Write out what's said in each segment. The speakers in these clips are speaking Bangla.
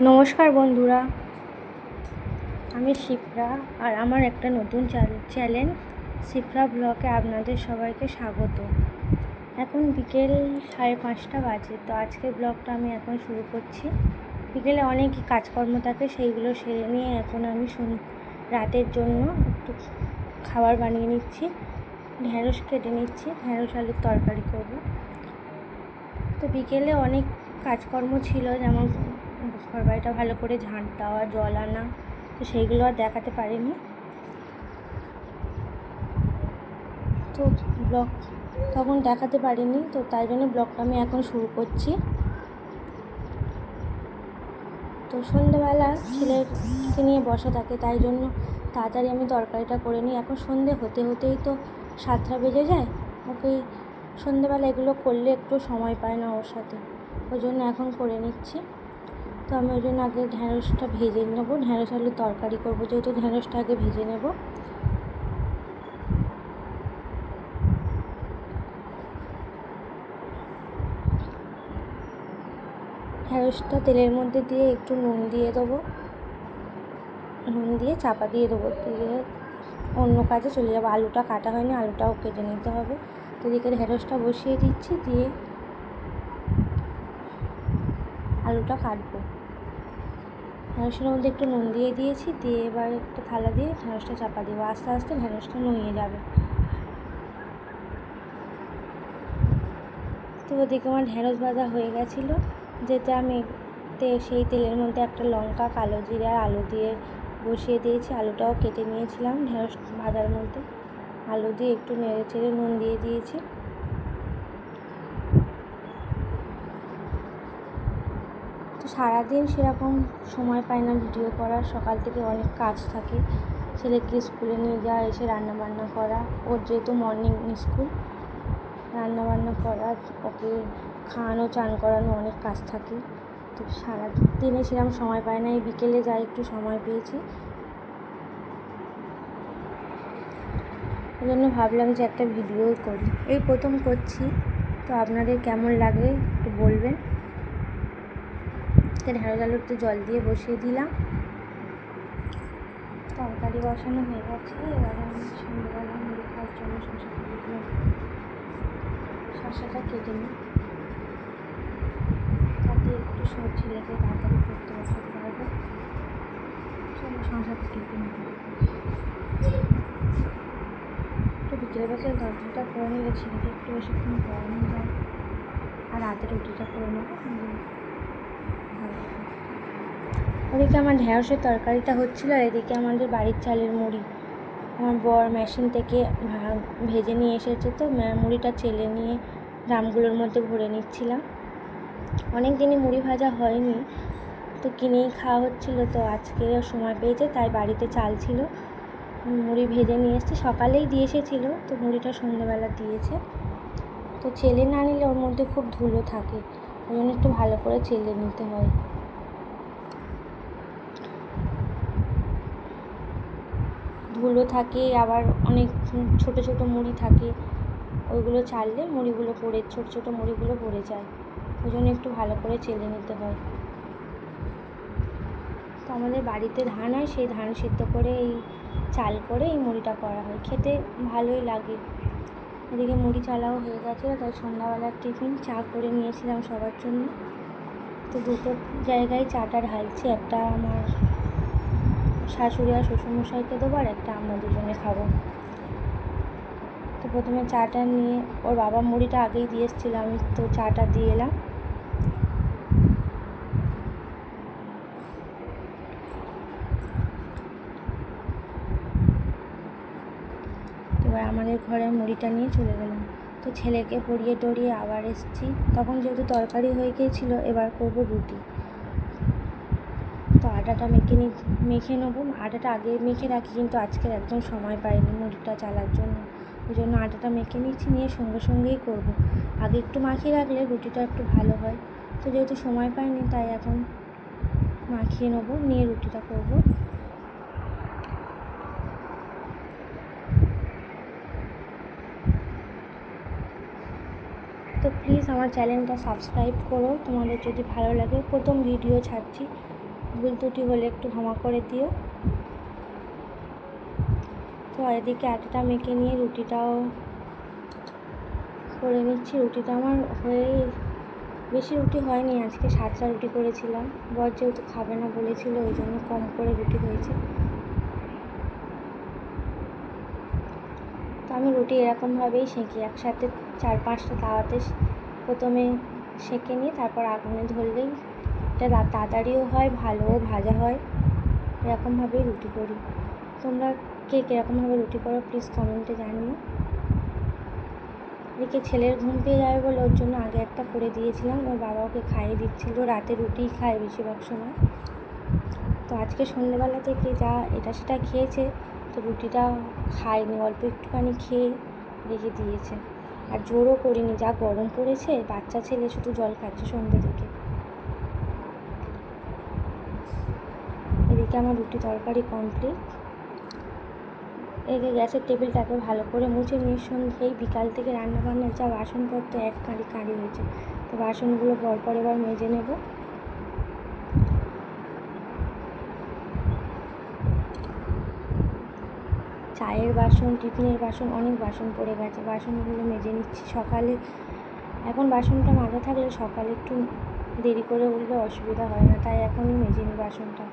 নমস্কার বন্ধুরা, আমি শিপ্রা আর আমার একটা নতুন চ্যানেল শিপ্রা ব্লগে আপনাদের সবাইকে স্বাগত। এখন বিকেল 5:30 বাজে। তো আজকের ব্লগটা আমি এখন শুরু করছি। বিকেলে অনেক কাজকর্ম থাকে, সেইগুলো সেরে নিয়ে এখন আমি রাতের জন্য একটু খাবার বানিয়ে নিচ্ছি। ঢ্যাঁড়স কেটে নিচ্ছি, ঢ্যাঁড়স আলুর তরকারি করব। তো বিকেলে অনেক কাজকর্ম ছিল, যেমন ঘর বাড়িটা ভালো করে ঝাঁট দেওয়া, জল আনা, তো সেইগুলো আর দেখাতে পারিনি। তো ব্লগ তখন দেখাতে পারিনি, তো তাই জন্য ব্লগটা আমি এখন শুরু করছি। তো সন্ধ্যেবেলা ছেলেকে নিয়ে বসা থাকে, তাই জন্য তাড়াতাড়ি আমি তরকারিটা করে নিই। এখন সন্ধে হতে হতেই তো 7টা বেজে যায়। ওকে সন্ধ্যেবেলা এগুলো করলে একটু সময় পায় না ওর সাথে, ওই জন্য এখন করে নিচ্ছি। তো আমি ওই জন্য আগে ঢ্যাঁড়সটা ভেজে নেবো, ঢ্যাঁড়স আলুর তরকারি করবো, যেহেতু ঢ্যাঁড়সটা আগে ভেজে নেব। ঢ্যাঁড়সটা তেলের মধ্যে দিয়ে একটু নুন দিয়ে দেবো, নুন দিয়ে চাপা দিয়ে দেবো, দিয়ে অন্য কাজে চলে যাবো। আলুটা কাটা হয়নি, আলুটাও কেটে নিতে হবে। তো এদিকে ঢ্যাঁড়সটা বসিয়ে দিচ্ছি, দিয়ে আলুটা কাটবো। ঢ্যাঁড়সের মধ্যে একটু নুন দিয়ে দিয়েছি, দিয়ে এবার একটা থালা দিয়ে ঢ্যাঁড়সটা চাপা দেবো। আস্তে আস্তে ঢ্যাঁড়সটা নুয়ে যাবে। তো ওদিকে আমার ঢ্যাঁড়স ভাজা হয়ে গেছিলো, যেতে আমি সেই তেলের মধ্যে একটা লঙ্কা, কালো জিরে আর আলু দিয়ে বসিয়ে দিয়েছি। আলুটাও কেটে নিয়েছিলাম ঢ্যাঁড়স ভাজার মধ্যে। আলু দিয়ে একটু নেড়ে চেড়ে নুন দিয়ে দিয়েছি। তো সারাদিন সেরকম সময় পাই না ভিডিও করার, সকাল থেকে অনেক কাজ থাকে। ছেলেকে স্কুলে নিয়ে যাওয়া, এসে রান্নাবান্না করা, ওর যেহেতু মর্নিং স্কুল, রান্নাবান্না করা, ওকে খাওয়ানো, চান করানো, অনেক কাজ থাকে। তো সারাদিনে সেরকম সময় পাই না, এই বিকেলে যাই একটু সময় পেয়েছি। ওই জন্য ভাবলাম যে একটা ভিডিও করি, এই প্রথম করছি। তো আপনাদের কেমন লাগে একটু বলবেন। ঢ্যাঁড়স আলুতে জল দিয়ে বসিয়ে দিলাম, তরকারি বসানো হয়ে গেছে। এবারে আমি সন্ধ্যেবেলা মুড়ি খাওয়ার জন্য শসাটা কেটে নিই, তাতে একটু সবজি লেগে তাড়াতাড়ি করতে বসাতে পারবো। চলো শসাটা কেটে নিই। একটু বিকেলে বসে তরকারিটা করে নিলে ছেলেকে একটু বেশিক্ষণ পড়ানো যায়, আর রাতে রুটিটা করে নেবো। ওদিকে আমার ঢ্যাঁড়সের তরকারিটা হচ্ছিলো, আর এদিকে আমাদের বাড়ির চালের মুড়ি আমার বর মেশিন থেকে ভেজে নিয়ে এসেছে। তো মুড়িটা চেলে নিয়ে ড্রামগুলোর মধ্যে ভরে নিচ্ছিলাম। অনেক দিনই মুড়ি ভাজা হয়নি, তো কিনেই খাওয়া হচ্ছিলো। তো আজকে সময় পেয়েছে, তাই বাড়িতে চাল ছিল, মুড়ি ভেজে নিয়ে এসেছে। সকালেই দিয়ে এসেছিলো, তো মুড়িটা সন্ধ্যেবেলা দিয়েছে। তো চেলে না নিলে ওর মধ্যে খুব ধুলো থাকে, ওই জন্য একটু ভালো করে চেলে নিতে হয়। ধুলো থাকে, আবার অনেক ছোট ছোট মুড়ি থাকে, ওইগুলো চাললে মুড়িগুলো ছোট ছোট মুড়িগুলো পড়ে যায়, ওই জন্য একটু ভালো করে চেলে নিতে হয়। তো আমাদের বাড়িতে ধান হয়, সেই ধান সিদ্ধ করে এই চাল করে এই মুড়িটা করা হয়, খেতে ভালোই লাগে। এদিকে মুড়ি চালাও হয়ে গেছিলো, তাই সন্ধ্যাবেলার টিফিন চা করে নিয়েছিলাম সবার জন্য। তো দুটো জায়গায় চাটা ঢালছি, একটা আমার শাশুড়ি আর শ্বশুরমশাইকে দেবো, আর একটা আমরা দুজনে খাবো। তো প্রথমে চাটা নিয়ে, ওর বাবা মুড়িটা আগেই দিয়ে এসেছিলো, আমি তো চাটা দিয়ে এলাম। এবার আমাদের ঘরে মুড়িটা নিয়ে চলে গেলাম। তো ছেলেকে পরিয়ে টরিয়ে আবার এসেছি, তখন যেহেতু তরকারি হয়ে গিয়েছিলো, এবার করবো রুটি। তো আটাটা মেখে নেবো। আটাটা আগে মেখে রাখি, কিন্তু আজকের একদম সময় পাইনি মুড়িটা চালার জন্য, ওই জন্য আটাটা মেখে নিচ্ছি, নিয়ে সঙ্গে সঙ্গেই করবো। আগে একটু মাখিয়ে রাখলে রুটিটা একটু ভালো হয়। তো যেহেতু সময় পাইনি, তাই এখন মাখিয়ে নেবো, নিয়ে রুটিটা করবো। তো প্লিজ আমার চ্যানেলটা সাবস্ক্রাইব করো, তোমাদের যদি ভালো লাগে। প্রথম ভিডিও ছাড়ছি, ভুল ত্রুটি হলে একটু ক্ষমা করে দিও। তো এদিকে আটাটা মেখে নিয়ে রুটিটাও করে নিচ্ছি। রুটিটা আমার বেশি রুটি হয়নি, আজকে 7টা রুটি করেছিলাম। বর যেহেতু খাবে না বলেছিল, ওই জন্য কম করে রুটি হয়েছে। তো আমি রুটি এরকমভাবেই সেঁকি, একসাথে 4-5টা তাওয়াতে প্রথমে সেঁকে নিয়ে তারপর আগুনে ধরলেই এটা তাড়াতাড়িও হয়, ভালোও ভাজা হয়। এরকমভাবেই রুটি করি। তোমরা কে কীরকমভাবে রুটি করো প্লিজ কমেন্টে জানিও। এদিকে ছেলের ঘুম পেয়ে যাবে বলে ওর জন্য আগে একটা করে দিয়েছিলাম, ওর বাবা ওকে খাইয়ে দিচ্ছিল। রাতে রুটিই খায় বেশিরভাগ সময়। তো আজকে সন্ধ্যেবেলা থেকে যা এটা সেটা খেয়েছে, তো রুটিটা খায়নি, অল্প একটুখানি খেয়ে রেখে দিয়েছে। আর জোরও করিনি, যা গরম পড়েছে, বাচ্চা ছেলে শুধু জল খাচ্ছে সন্ধ্যে থেকে। এদিকে আমার রুটি তরকারি কমপ্লিট। এদিকে গ্যাসের টেবিলটাকে ভালো করে মুছে নিঃসন্দেহে বিকাল থেকে রান্নাবান্নার যা বাসনপত্র এক কাঁড়ি হয়েছে, তো বাসনগুলো পরপর এবার মেজে নেব। চায়ের বাসন, টিফিনের বাসন, অনেক বাসন পড়ে গেছে, বাসনগুলো মেজে নিচ্ছি। সকালে এখন বাসনটা মাজা থাকলে সকালে একটু দেরি করে উঠলে অসুবিধা হয় না, তাই এখনই মেজে নিই বাসনটা।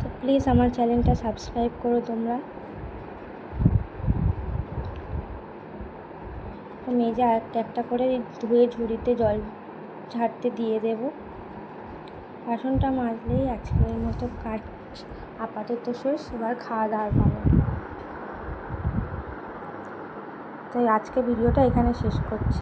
তো প্লিজ আমার চ্যানেলটা সাবস্ক্রাইব করো তোমরা। তো মেজে একটা করে ধুয়ে ঝুড়িতে জল ঝাড়তে দিয়ে দেব। বাসনটা মাজলেই আজকের মতো কাজ আপাতত শেষ, এবার খাওয়া দাওয়ার পাবো। তাই আজকে ভিডিওটা এখানে শেষ করছি।